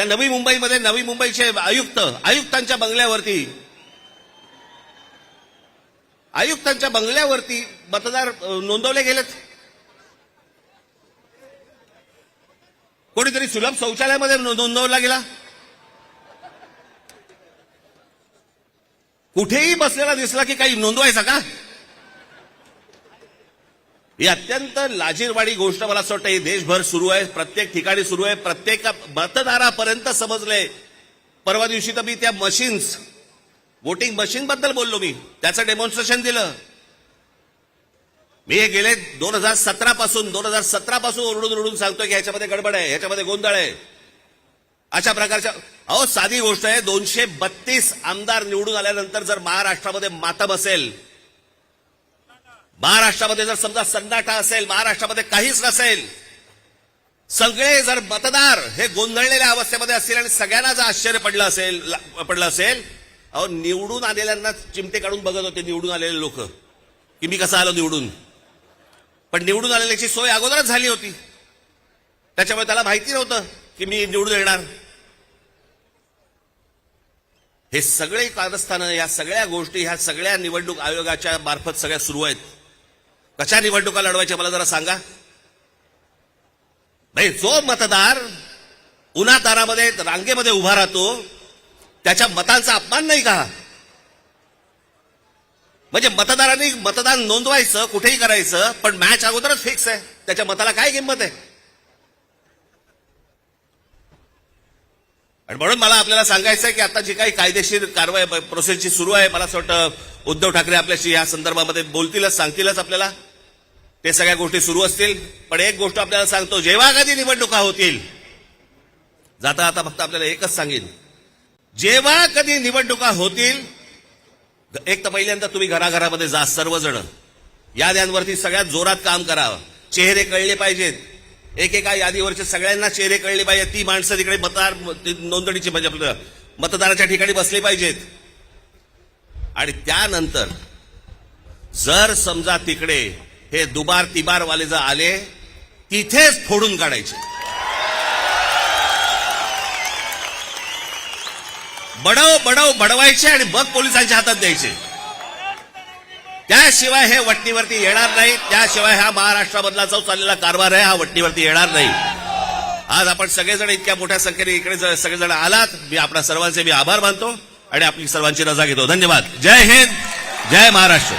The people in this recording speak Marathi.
त्या नवी मुंबईमध्ये नवी मुंबईचे आयुक्तांच्या बंगल्यावरती मतदार नोंदवले गेलेत. कोणीतरी सुलभ शौचालयामध्ये नोंदवला गेला. कुठेही बसलेला दिसला की काही नोंदवायचा का? ही अत्यंत लाजिरवाणी गोष्ट मला असं वाटतं ही देशभर सुरू आहे, प्रत्येक ठिकाणी सुरू आहे, प्रत्येक मतदारापर्यंत समजले. परवा दिवशी तर मी त्या मशीन्स, वोटिंग मशीन बद्दल बोललो, मी त्याचं डेमॉन्स्ट्रेशन दिलं. मी हे गेले 2017 पासून ओरडून सांगतोय की ह्याच्यामध्ये गडबड आहे, ह्याच्यामध्ये गोंधळ आहे. अशा प्रकारच्या साधी गोष्ट आहे. 232 आमदार निवडून आल्यानंतर जर महाराष्ट्रामध्ये मातम असेल, महाराष्ट्रामध्ये जर समजा सन्नाटा असेल, महाराष्ट्रामध्ये काहीच नसेल, सगळे जर मतदार हे गोंधळलेल्या अवस्थेमध्ये असतील आणि सगळ्यांना जर आश्चर्य पडलं असेल, निवडून आलेल्यांना चिमटे काढून बघत होते निवडून आलेले लोक की मी कसं आलो निवडून. पण निवडून आलेल्याची सोय अगोदरच झाली होती, त्याच्यामुळे त्याला माहिती नव्हतं की मी निवडून येणार. हे सगळे कारस्थानं, या सगळ्या गोष्टी ह्या सगळ्या निवडणूक आयोगाच्या मार्फत सगळ्या सुरू आहेत. कशा निवडणुका लढवायच्या मला जरा सांगा. भाई, जो मतदार उन्हातारामध्ये रांगेमध्ये उभा राहतो त्याच्या मतांचा अपमान नाही का? म्हणजे मतदारांनी मतदान नोंदवायचं, कुठेही करायचं, पण मॅच अगोदरच फिक्स आहे, त्याच्या मताला काय किंमत आहे? आणि म्हणून मला आपल्याला सांगायचं आहे की आता जी काही कायदेशीर कारवाई प्रोसेस जी सुरू आहे, मला असं वाटतं उद्धव ठाकरे आपल्याशी या संदर्भामध्ये बोलतीलच, सांगतीलच आपल्याला. ते सगळ्या गोष्टी सुरू असतील. पण एक गोष्ट आपल्याला सांगतो, जेव्हा कधी निवडणुका होतील, जाता आता फक्त आपल्याला एकच सांगेन, जेव्हा कधी निवडणुका होतील, एक तर पहिल्यांदा तुम्ही घराघरामध्ये जा, सर्वजण याद्यांवरती सगळ्यात जोरात काम करावं. चेहरे कळले पाहिजेत, एकेका यादीवरचे सगळ्यांना चेहरे कळले पाहिजेत. ती माणसं तिकडे मतदार नोंदणीची म्हणजे आपलं मतदाराच्या ठिकाणी बसले पाहिजेत. आणि त्यानंतर जर समजा तिकडे हे दुबार तिबार वाले जर आले, तिथेच फोडून काढायचे. बडवायचे आणि मग पोलिसांच्या हातात द्यायचे. त्याशिवाय हे वटणीवरती येणार नाही. त्याशिवाय हा महाराष्ट्रामधला जो चाललेला कारभार आहे हा वटणीवरती येणार नाही. आज आपण सगळेजण इतक्या मोठ्या संख्येने इकडे सगळेजण आलात, मी आपल्या सर्वांचे मी आभार मानतो आणि आपली सर्वांची रजा घेतो. धन्यवाद. जय हिंद, जय महाराष्ट्र.